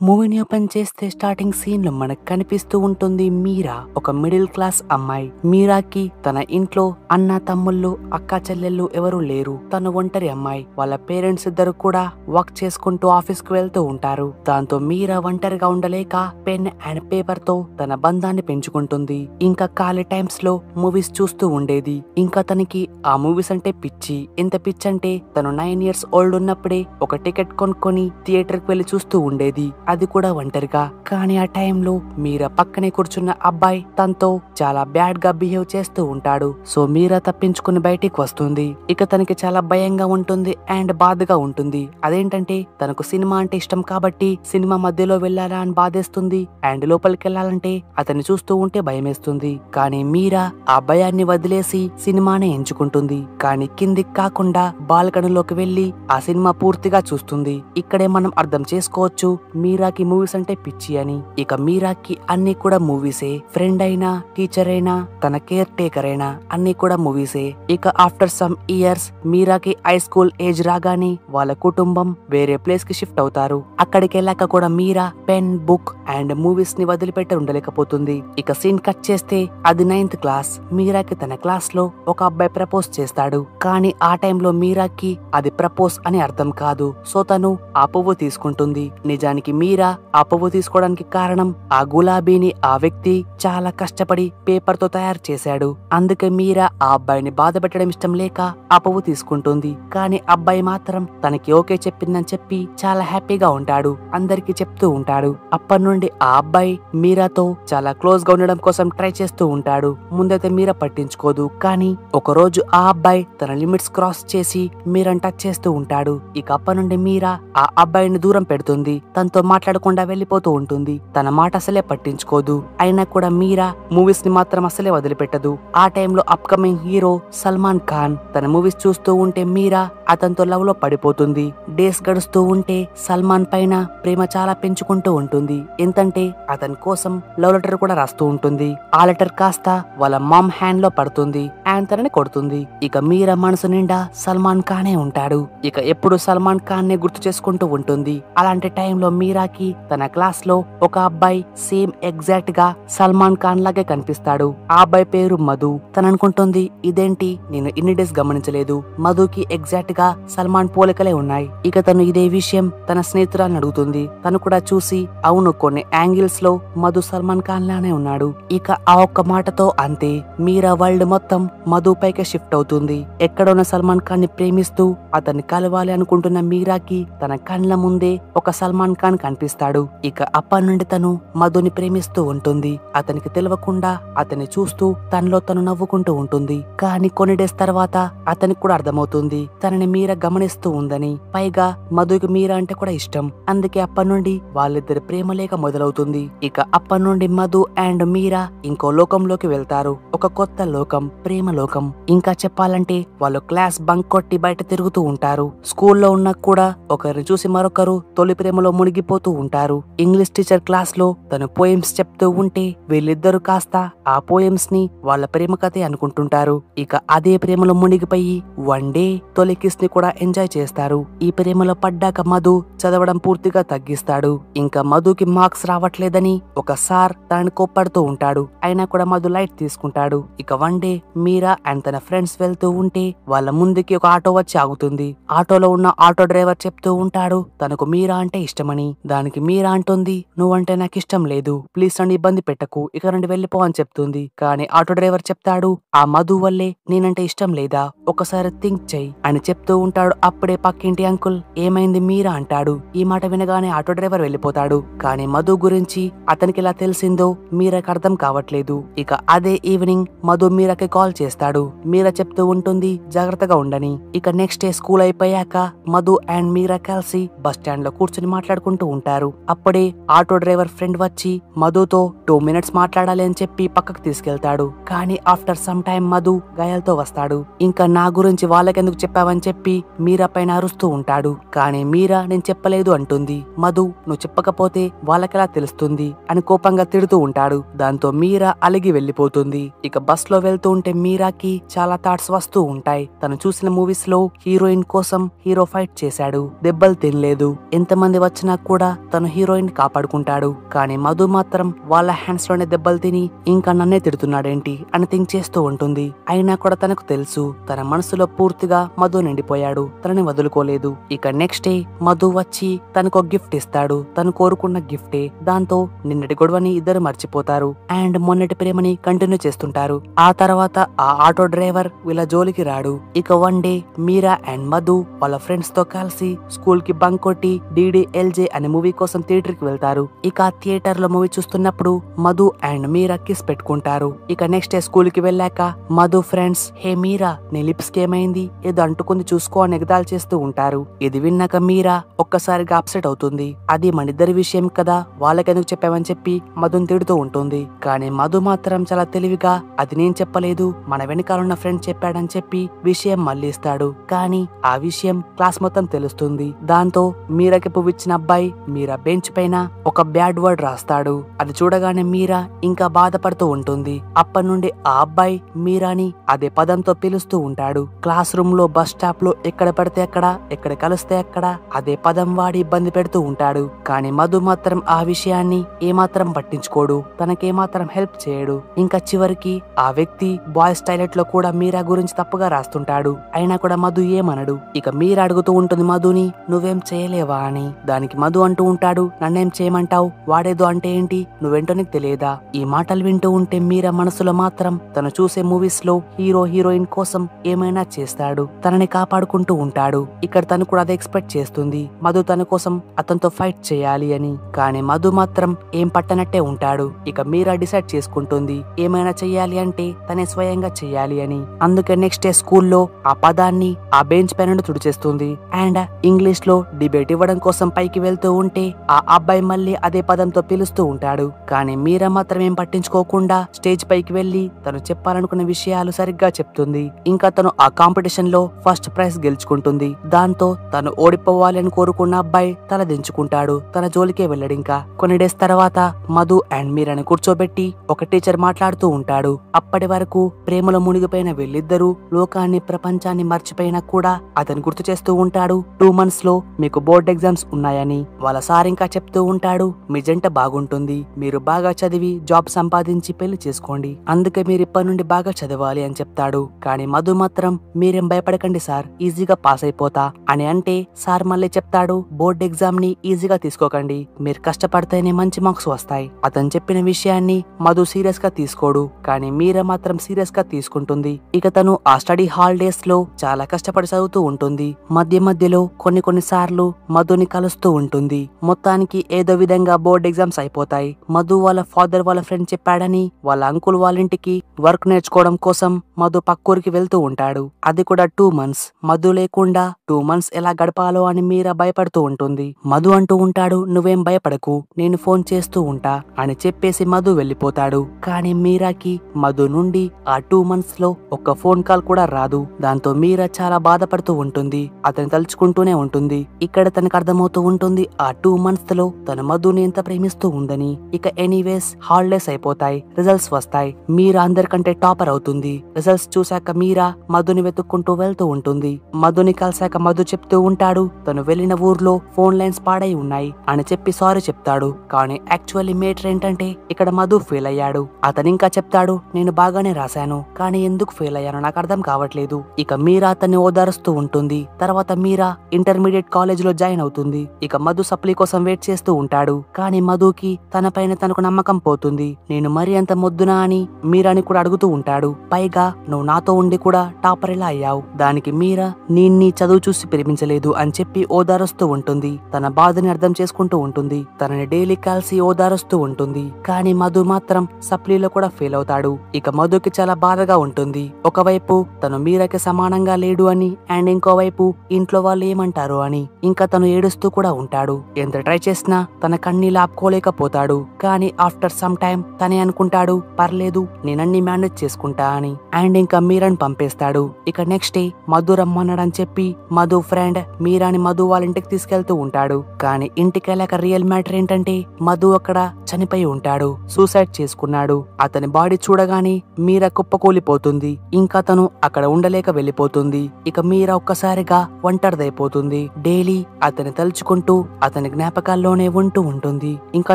మూవీని ఓపెన్ చేస్తే starting scene లో మనకు కనిపిస్తూ ఉంటుంది మీరా ఒక మిడిల్ క్లాస్ అమ్మాయి. మీరాకి తన ఇంట్లో అన్న తమ్ముళ్ళు అక్క చెల్లెళ్ళు ఎవరు లేరు. తను ఒంటరి అమ్మాయి. వాళ్ళ పేరెంట్స్ ఇద్దరు కూడా వర్క్ చేసుకుంటూ ఆఫీస్ కు వెళ్తూ ఉంటారు. దాంతో మీరా ఒంటరిగా ఉండలేక పెన్ అండ్ పేపర్ తో తన బంధాన్ని పెంచుకుంటుంది. ఇంకా ఖాళీ టైమ్స్ లో మూవీస్ చూస్తూ ఉండేది. ఇంకా తనకి ఆ మూవీస్ అంటే పిచ్చి. ఎంత పిచ్చి అంటే తను 9 years ఓల్డ్ ఉన్నప్పుడే ఒక టికెట్ కొనుక్కొని థియేటర్ కి వెళ్లి చూస్తూ ఉండేది. అది కూడా ఒంటరిగా. కానీ ఆ టైంలో మీరా పక్కనే కూర్చున్న అబ్బాయి తనతో చాలా బ్యాడ్ గా బిహేవ్ చేస్తూ ఉంటాడు. సో మీరా తప్పించుకుని బయటికి వస్తుంది. ఇక తనకి చాలా భయంగా ఉంటుంది అండ్ బాధగా ఉంటుంది. అదేంటంటే తనకు సినిమా అంటే ఇష్టం కాబట్టి సినిమా మధ్యలో వెళ్లాలా అని బాధేస్తుంది అండ్ లోపలికి వెళ్లాలంటే అతన్ని చూస్తూ ఉంటే భయమేస్తుంది. కానీ మీరా ఆ భయాన్ని వదిలేసి సినిమానే ఎంచుకుంటుంది. కానీ కిందికి కాకుండా బాల్కనీలోకి వెళ్లి ఆ సినిమా పూర్తిగా చూస్తుంది. ఇక్కడే మనం అర్థం చేసుకోవచ్చు మీరాకి మూవీస్ అంటే పిచ్చి అని. ఇక మీరాకి అన్ని కూడా మూవీసే. ఫ్రెండ్ అయినా టీచర్ అయినా తన కేర్ టేకర్ అయినా అన్ని కూడా మూవీసే. ఇక ఆఫ్టర్ సమ్ ఇయర్స్ మీరాకి హై స్కూల్ ఏజ్ రాగానే వాళ్ళ కుటుంబం వేరే ప్లేస్ కి షిఫ్ట్ అవుతారు. అక్కడికి వెళ్ళాక కూడా మీరా పెన్ బుక్ అండ్ మూవీస్ ని వదిలిపెట్టి ఉండలేకపోతుంది. ఇక సీన్ కట్ చేస్తే అది 9th క్లాస్. మీరాకి తన క్లాస్ లో ఒక అబ్బాయి ప్రపోజ్ చేస్తాడు. కానీ ఆ టైంలో మీరాకి అది ప్రపోజ్ అని అర్థం కాదు. సో తను ఆ పువ్వు తీసుకుంటుంది. నిజానికి మీరా ఆ పువ్వు తీసుకోవడానికి కారణం ఆ గులాబీని ఆ వ్యక్తి చాలా కష్టపడి పేపర్ తో తయారు చేశాడు. అందుకే మీరా ఆ అబ్బాయిని బాధ పెట్టడం ఇష్టం లేక ఆ పువ్వు తీసుకుంటుంది. కానీ అబ్బాయి మాత్రం తనకి ఓకే చెప్పిందని చెప్పి చాలా హ్యాపీగా ఉంటాడు. అందరికి చెప్తూ ఉంటాడు. అప్పటి నుండి ఆ అబ్బాయి మీరాతో చాలా క్లోజ్ గా ఉండడం కోసం ట్రై చేస్తూ ఉంటాడు. ముందైతే మీరా పట్టించుకోదు. కానీ ఒక రోజు ఆ అబ్బాయి తన లిమిట్స్ క్రాస్ చేసి మీరాని టచ్ చేస్తూ ఉంటాడు. ఇక అప్పటి నుండి మీరా ఆ అబ్బాయిని దూరం పెడుతుంది. తనతో మాట్లాడకుండా వెళ్లిపోతూ ఉంటుంది. తన మాట అసలే పట్టించుకోదు. అయినా కూడా మీరా మూవీస్ ని మాత్రం అసలే వదిలిపెట్టదు. ఆ టైంలో అప్కమింగ్ హీరో సల్మాన్ ఖాన్ తన మూవీస్ చూస్తూ ఉంటే మీరా అతనితో లవ్ లో పడిపోతుంది. డేస్ గడుస్తూ ఉంటే సల్మాన్ పైన ప్రేమ చాలా పెంచుకుంటూ ఉంటుంది. ఎంతంటే అతని కోసం లవ్ లెటర్ కూడా రాస్తూ ఉంటుంది. ఆ లెటర్ కాస్త వాళ్ళ మామ్ హ్యాండ్ లో పడుతుంది అండ్ తనని కొడుతుంది. ఇక మీరా మనసు నిండా సల్మాన్ ఖానే ఉంటాడు. ఇక ఎప్పుడు సల్మాన్ ఖాన్ నే గుర్తు చేసుకుంటూ ఉంటుంది. అలాంటి టైంలో మీరాకి తన క్లాస్ లో ఒక అబ్బాయి సేమ్ ఎగ్జాక్ట్ గా సల్మాన్ ఖాన్ లాగే కనిపిస్తాడు. ఆ అబ్బాయి పేరు మధు. తను అనుకుంటుంది ఇదేంటి నేను ఇన్ని డేస్ గమనించలేదు. మధుకి ఎగ్జాక్ట్ గా సల్మాన్ పోలికలే ఉన్నాయి. ఇక తను ఇదే విషయం తన స్నేహితురాలను అడుగుతుంది. తను కూడా చూసి అవును కొన్ని యాంగిల్స్ లో మధు సల్మాన్ ఖాన్ లానే ఉన్నాడు. ఇక ఆ ఒక్క మాటతో అంతే మీరా వరల్డ్ మొత్తం మధు పైకే షిఫ్ట్ అవుతుంది. ఎక్కడున్న సల్మాన్ ఖాన్ ని ప్రేమిస్తూ అతన్ని కలవాలి అనుకుంటున్న మీరాకి తన కళ్ళ ముందే ఒక సల్మాన్ ఖాన్ కనిపిస్తాడు. ఇక అప్పటి నుండి తను మధుని ప్రేమిస్తూ ఉంటుంది. అతనికి తెలియకుండా అతన్ని చూస్తూ తనలో తను నవ్వుకుంటూ ఉంటుంది. కానీ కొన్ని డేస్ తర్వాత అతనికి కూడా అర్థమవుతుంది తనని మీరా గమనిస్తూ ఉందని. పైగా మధుకి మీరా అంటే కూడా ఇష్టం. అందుకే అప్పటి నుండి వాళ్ళిద్దరి ప్రేమ లేక మొదలవుతుంది. ఇక అప్పటి నుండి మధు అండ్ మీరా ఇంకో లోకంలోకి వెళ్తారు. ఒక కొత్త లోకం, ప్రేమ లోకం. ఇంకా చెప్పాలంటే వాళ్ళు క్లాస్ బంక్ కొట్టి బయట తిరుగుతూ ఉంటారు. స్కూల్లో ఉన్నా కూడా ఒకరిని చూసి మరొకరు తొలి ప్రేమలో మునిగిపోతూ ఉంటారు. ఇంగ్లీష్ టీచర్ క్లాస్ లో తను పోయమ్స్ చెప్తూ ఉంటే వీళ్ళిద్దరు కాస్త ఆ పోయమ్స్ ని వాళ్ళ ప్రేమ కథే అనుకుంటుంటారు. ఇక అదే ప్రేమలో మునిగిపోయి వన్ డే తొలి కిస్ ని కూడా ఎంజాయ్ చేస్తారు. ఈ ప్రేమలో పడ్డాక మధు చదవడం పూర్తిగా తగ్గిస్తాడు. ఇంకా మధుకి మార్క్స్ రావట్లేదని ఒక సార్ తనని కోప్పడుతూ ఉంటాడు. అయినా కూడా మధు లైట్ తీసుకుంటాడు. ఇక వన్ డే మీరా అండ్ తన ఫ్రెండ్స్ వెళ్తూ ఉంటే వాళ్ళ ముందుకి ఒక ఆటో వచ్చి ఆగుతుంది. ఆటోలో ఉన్న ఆటో డ్రైవర్ చెప్తూ ఉంటాడు తనకు మీరా అంటే ఇష్టమని. దానికి మీరా అంటుంది నువ్వంటే నాకు ఇష్టం లేదు, ప్లీజ్ నన్ను ఇబ్బంది పెట్టకు, ఇక నుండి వెళ్ళిపో అని చెప్తుంది. కానీ ఆటో డ్రైవర్ చెప్తాడు ఆ మధు వల్లే నేనంటే ఇష్టం లేదా, ఒకసారి థింక్ చెయ్యి అని చెప్తూ ఉంటాడు. అప్పుడే పక్కింటి అంకుల్ ఏమైంది మీరా అంటాడు. ఈ మాట వినగానే ఆటో డ్రైవర్ వెళ్ళిపోతాడు. కానీ మధు గురించి అతనికి ఎలా తెలిసిందో మీరాకి అర్థం కావట్లేదు. ఇక అదే ఈవినింగ్ మధు మీరాకి కాల్ చేస్తాడు. మీరా చెప్తూ ఉంటుంది జాగ్రత్తగా ఉండని. ఇక నెక్స్ట్ డే స్కూల్ అయిపోయాక మధు అండ్ మీరా కలిసి బస్ స్టాండ్ లో కూర్చుని మాట్లాడుకుంటూ ఉంటారు. అప్పుడే ఆటో డ్రైవర్ ఫ్రెండ్ వచ్చి మధుతో 2 minutes మాట్లాడాలి అని చెప్పి పక్కకు తీసుకెళ్తాడు. కానీ ఆఫ్టర్ సమ్ టైం మధు గాయాలతో వస్తాడు. ఇంకా నా గురించి వాళ్ళకెందుకు చెప్పావని చెప్పి మీరా పైన అరుస్తూ ఉంటాడు. కానీ మీరా నేను చెప్పలేదు అంటుంది. మధు నువ్వు చెప్పకపోతే వాళ్ళకెలా తెలుస్తుంది అని కోపంగా తిడుతూ ఉంటాడు. దాంతో మీరా అలిగి వెళ్లిపోతుంది. ఇక బస్ లో వెళ్తూ ఉంటే మీరాకి చాలా థాట్స్ వస్తూ ఉంటాయి. తను చూసిన మూవీస్ లో హీరోయిన్ కోసం హీరో ఫైట్ చేశాడు, దెబ్బలు తినలేదు. ఎంతమంది వచ్చినా కూడా తను హీరోయిన్ కాపాడుకుంటాడు. కానీ మధు మాత్రం వాళ్ళ హ్యాండ్స్ లోనే దెబ్బలు తిని ఇంకా నన్నే తిడుతున్నాడేంటి అని థింక్ చేస్తూ ఉంటుంది. అయినా కూడా తనకు తెలుసు తన మనసులో పూర్తిగా మధు నిండిపోయాడు, తనని వదులుకోలేదు. ఇక నెక్స్ట్ డే మధు వచ్చి తనకు గిఫ్ట్ ఇస్తాడు, తను కోరుకున్న గిఫ్టే. దాంతో నిన్నటి గొడవని ఇద్దరు మర్చిపోతారు అండ్ మొన్నటి ప్రేమని కంటిన్యూ చేస్తుంటారు. ఆ తర్వాత ఆ ఆటో డ్రైవర్ వీళ్ళ జోలికి రాడు. ఇక one day Meera and Madhu వాళ్ళ ఫ్రెండ్స్ తో కలిసి స్కూల్ కి బంక్ కొట్టి DDLJ అనే మూవీ కోసం థియేటర్ కి వెళ్తారు. ఇక థియేటర్ లో మూవీ చూస్తున్నప్పుడు మధు అండ్ మీరా కిస్ పెట్టుకుంటారు. ఇక నెక్స్ట్ డే స్కూల్ కి వెళ్ళాక మధు ఫ్రెండ్స్, హే మీరా నీ లిప్స్ కి ఏమైంది, ఏదో అంటుకుంది చూసుకో అని ఎగతాళి చేస్తూ ఉంటారు. ఇది విన్నాక మీరా ఒక్కసారిగా అప్సెట్ అవుతుంది. అది మనిద్దరి విషయం కదా, వాళ్ళకెందుకు చెప్పామని చెప్పి మధుని తిడుతూ ఉంటుంది. కానీ మధు మాత్రం చాలా తెలివిగా అది నేను చెప్పలేదు, మన వెనకాలన్న ఫ్రెండ్ చెప్పాడని చెప్పి విషయం మళ్ళిస్తాడు. కానీ ఆ విషయం క్లాస్ మొత్తం తెలుస్తుంది. దాంతో మీరాకి పువ్విచ్చిన అబ్బాయి మీరా బెంచ్ పైన ఒక బ్యాడ్ వర్డ్ రాస్తాడు. అది చూడగానే మీరా ఇంకా బాధపడుతూ ఉంటుంది. అప్పటి నుండి ఆ అబ్బాయి మీరాని అదే పదంతో పిలుస్తూ ఉంటాడు. క్లాస్ రూమ్ లో, బస్ స్టాప్ లో, ఎక్కడ పడితే అక్కడ, ఎక్కడ కలిస్తే అక్కడ అదే పదం వాడి ఇబ్బంది పెడుతూ ఉంటాడు. కానీ మధు మాత్రం ఆ విషయాన్ని ఏమాత్రం పట్టించుకోడు, తనకేమాత్రం హెల్ప్ చేయడు. ఇంకా చివరికి ఆ వ్యక్తి బాయ్స్ టాయిలెట్ లో కూడా మీరా గురించి తప్పుగా రాస్తుంటాడు. అయినా కూడా మధు ఏమనడు. ఇక మీరా అడుగుతూ ఉంటుంది మధుని, నువ్వేం చేయలేవా అని. దానికి మధు అంటూ ఉంటాడు, నన్నేం చేయమంటావు, వాడేదో అంటే ఏంటి, నువ్వేంటో నీకు తెలియదా. ఈ మాటలు వింటూ ఉంటే మీరా మనసులో మాత్రం తను చూసే మూవీస్ లో హీరో హీరోయిన్ కోసం ఏమైనా చేస్తాడు, తనని కాపాడుకుంటూ ఉంటాడు. ఇక్కడ తను కూడా అదే ఎక్స్పెక్ట్ చేస్తుంది, మధు తన కోసం అతనితో ఫైట్ చేయాలి అని. కానీ మధు మాత్రం ఏం పట్టనట్టే ఉంటాడు. ఇక మీరా డిసైడ్ చేసుకుంటుంది ఏమైనా చెయ్యాలి అంటే తనే స్వయంగా చెయ్యాలి అని. అందుకే నెక్స్ట్ డే స్కూల్లో ఆ పదాన్ని ఆ బెంచ్ పైన తుడిచేస్తుంది అండ్ ఇంగ్లీష్ లో డిబేట్ ఇవ్వడం కోసం పైకి వెళ్తూ ఉంటే ఆ అబ్బాయి మళ్ళీ అదే పదంతో పిలుస్తూ ఉంటాడు. కానీ మీరా మాత్రం ఏం పట్టించుకోకుండా స్టేజ్ పైకి వెళ్లి తను చెప్పాలనుకున్న విషయాలు సరిగ్గా చెప్తుంది. ఇంకా తను ఆ కాంపిటీషన్ లో ఫస్ట్ ప్రైజ్ గెలుచుకుంటుంది. దాంతో తను ఓడిపోవాలని కోరుకున్న అబ్బాయి తల దించుకుంటాడు, తన జోలికే వెళ్ళడు. ఇంకా కొన్ని డేస్ తర్వాత మధు అండ్ మీరాని కూర్చోబెట్టి ఒక టీచర్ మాట్లాడుతూ ఉంటాడు. అప్పటి వరకు ప్రేమలో మునిగిపోయిన వీళ్ళిద్దరూ లోకాన్ని, ప్రపంచాన్ని మర్చిపోయినా కూడా అతను గుర్తు చేస్తూ ఉంటాడు, 2 months లో మీకు బోర్డ్ ఎగ్జామ్స్ ఉన్నాయని. వాళ్ళ సార్ ఇంకా చెప్తూ ఉంటాడు, మీ జంట బాగుంటుంది, మీరు బాగా చదివి జాబ్ సంపాదించి పెళ్లి చేసుకోండి, అందుకే మీరు ఇప్పటి నుండి బాగా చదవాలి అని చెప్తాడు. కానీ మధు మాత్రం, మీరేం భయపడకండి సార్, ఈజీగా పాస్ అయిపోతా అని అంటే సార్ మళ్ళీ చెప్తాడు, బోర్డ్ ఎగ్జామ్ ని ఈజీగా తీసుకోకండి, మీరు కష్టపడితేనే మంచి మార్క్స్ వస్తాయి. అతను చెప్పిన విషయాన్ని మధు సీరియస్ గా తీసుకోడు. కానీ మీరా మాత్రం సీరియస్ గా తీసుకుంటుంది. ఇక తను ఆ స్టడీ హాలిడేస్ లో చాలా కష్టపడి చదువుతూ ఉంటుంది. మధ్య మధ్యలో కొన్ని సార్లు మధుని కలుస్తూ ఉంటుంది. మొత్తానికి ఏదో విధంగా బోర్డ్ ఎగ్జామ్స్ అయిపోతాయి. మధు వాళ్ళ ఫాదర్ వాళ్ళ ఫ్రెండ్ చెప్పాడని వాళ్ళ అంకుల్ వాళ్ళ ఇంటికి వర్క్ నేర్చుకోవడం కోసం మధు పక్కూరికి వెళ్తూ ఉంటాడు. అది కూడా 2 months. మధు లేకుండా 2 months ఎలా గడపాలో అని మీరా భయపడుతూ ఉంటుంది. మధు అంటూ ఉంటాడు, నువ్వేం భయపడకు, నేను ఫోన్ చేస్తూ ఉంటా అని చెప్పేసి మధు వెళ్ళిపోతాడు. కానీ మీరాకి మధు నుండి ఆ 2 months లో ఒక్క ఫోన్ కాల్ కూడా రాదు. దాంతో మీరా చాలా బాధపడుతూ ఉంటుంది, అతను తలుచుకుంటూనే ఉంటుంది. ఇక్కడ తనకు అర్థమవుతూ ఉంటుంది ఆ 2 months లో తన మధుని ఎంత ప్రేమిస్తూ ఉందని. ఇక ఎనీవేస్ హాలిడేస్ అయిపోతాయి, రిజల్ట్స్ వస్తాయి. మీరా అందరికంటే టాపర్ అవుతుంది. రిజల్ట్స్ చూశాక మీరా మధుని వెతుక్కుంటూ వెళ్తూ ఉంటుంది. మధుని కలిసాక మధు చెప్తూ ఉంటాడు, తను వెళ్లిన ఊర్లో ఫోన్ లైన్స్ పాడై ఉన్నాయి అని చెప్పి సారీ చెప్తాడు. కానీ యాక్చువల్లీ మేటర్ ఏంటంటే ఇక్కడ మధు ఫెయిల్ అయ్యాడు. అతను ఇంకా చెప్తాడు, నేను బాగానే రాశాను, కానీ ఎందుకు ఫెయిల్ అయ్యానో నాకు అర్థం కావట్లేదు. ఇక మీరా అతన్ని ఓదారుస్తూ ఉంటుంది. తర్వాత మీరా ఇంటర్మీడియట్ కాలేజ్ లో జాయిన్ అవుతుంది. ఇక మధు సప్లీ కోసం వెయిట్ చేస్తూ ఉంటాడు. కానీ మధుకి తన పైన తనకు నమ్మకం పోతుంది. నేను మరీ అంత మొద్దునా అని మీరాని కూడా అడుగుతూ ఉంటాడు. పైగా నువ్వు నాతో ఉండి కూడా టాపర్ ఎలా అయ్యావు, దానికి మీరా నీ చదువు చూసి ప్రేమించలేదు అని చెప్పి ఓదారుస్తూ ఉంటుంది. తన బాధని అర్థం చేసుకుంటూ ఉంటుంది. తనని డైలీ కలిసి ఓదారుస్తూ ఉంటుంది. కానీ మధు మాత్రం సప్లీలో కూడా ఫెయిల్ అవుతాడు. ఇక మధుకి చాలా బాధగా ఉంటుంది. ఒకవైపు తను మీరాకి సమానంగా లేడు అని అండ్ ఇంకోవైపు ఇంట్లో వాళ్ళు ఏమంటారు అని. ఇంకా తను ఏడుస్తూ కూడా ఉంటాడు. ఎంత ట్రై చేసినా తన కన్నీళ్ళు ఆపుకోలేకపోతాడు. కానీ ఆఫ్టర్ సమ్ టైమ్ తనే అనుకుంటాడు, పర్లేదు నేనన్ని మేనేజ్ చేసుకుంటా అని. అండ్ ఇంకా మీరాని పంపేస్తాడు. ఇక నెక్స్ట్ డే మధు రమ్మన్నాడని చెప్పి మధు ఫ్రెండ్ మీరాని మధు వాళ్ళ ఇంటికి తీసుకెళ్తూ ఉంటాడు. కానీ ఇంటికి వెళ్ళాక రియల్ మ్యాటర్ ఏంటంటే మధు అక్కడ చనిపోయి ఉంటాడు, సూసైడ్ చేసుకున్నాడు. అతని బాడీ చూడగానే మీరా కుప్పకూలిపోతుంది. ఇంకా తను అక్కడ ఉండలేక వెళ్ళిపోతుంది. ఇక మీరా ఒక్కసారిగా ఒంటరిదైపోతుంది. డైలీ అతని తలుచుకుంటూ అతని అతని జ్ఞాపకాల్లోనే ఉంటూ ఉంటుంది. ఇంకా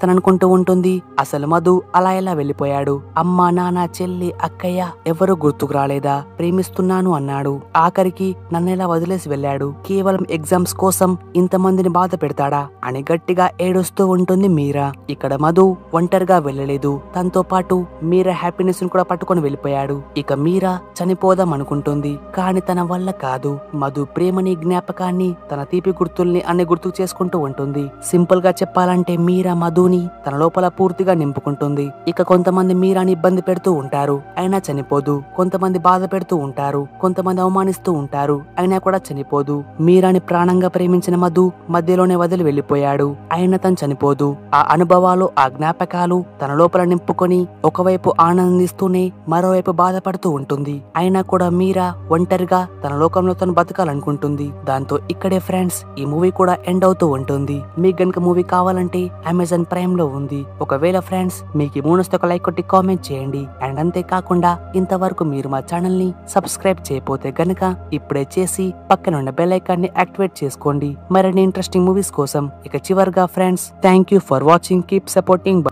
తను అనుకుంటూ ఉంటుంది, అసలు మధు అలా ఎలా వెళ్ళిపోయాడు? అమ్మ, నాన్న, చెల్లి, అక్కయ్య ఎవరూ గుర్తుకు రాలేదా? ప్రేమిస్తున్నాను అన్నాడు, ఆఖరికి నన్నెలా వదిలేసి వెళ్ళాడు? కేవలం ఎగ్జామ్స్ కోసం ఇంతమందిని బాధ పెడతాడా అని గట్టిగా ఏడుస్తూ ఉంటుంది మీరా. ఇక్కడ మధు ఒంటరిగా వెళ్ళలేదు, తనతో పాటు మీరా హ్యాపీనెస్ ను కూడా పట్టుకొని వెళ్ళిపోయాడు. ఇక మీరా చనిపోదాం అనుకుంటుంది, కానీ తన వల్ల కాదు. మధు ప్రేమని, జ్ఞాపకాన్ని, తన తీపి గుర్తుల్ని అన్ని గుర్తుకు చేసుకుంటూ ఉంటుంది. సింపుల్ గా చెప్పాలంటే మీరా మధుని తన లోపల పూర్తిగా నింపుకుంటుంది. ఇక కొంతమంది మీరాని ఇబ్బంది పెడుతూ ఉంటారు, అయినా చనిపోదు. కొంతమంది బాధ పెడుతూ ఉంటారు, కొంతమంది అవమానిస్తూ ఉంటారు, అయినా కూడా చనిపోదు. మీరాని ప్రాణంగా ప్రేమించిన మధు మధ్యలోనే వదిలి వెళ్ళిపోయాడు, అయినా తను చనిపోదు. ఆ అనుభవాలు, ఆ జ్ఞాపకాలు తన లోపల నింపుకొని ఒకవైపు ఆనందిస్తూనే మరోవైపు బాధపడుతూ ఉంటుంది. అయినా కూడా మీరా ఒంటరిగా తన లోకంలో తను బతకాలనుకుంటుంది. దాంతో ఇక్కడే ఫ్రెండ్స్ ఈ మూవీ కూడా ఎండ్ అవుతూ ఉంటుంది. మీకు గనుక మూవీ కావాలంటే అమెజాన్ ప్రైమ్ లో ఉంది. ఒకవేళ ఫ్రెండ్స్ మీకు ఈ మూవీ ఒక లైక్ కొట్టి కామెంట్ చేయండి. అండ్ అంతేకాకుండా ఇంతవరకు మీరు మా ఛానల్ ని సబ్స్క్రైబ్ చేయకపోతే గనక ఇప్పుడే చేసి పక్కన ఉన్న బెల్ ఐకాన్ ని యాక్టివేట్ చేసుకోండి మరిన్ని ఇంట్రెస్టింగ్ మూవీస్ కోసం. ఇక చివరిగా friends, thank you for watching, keep supporting.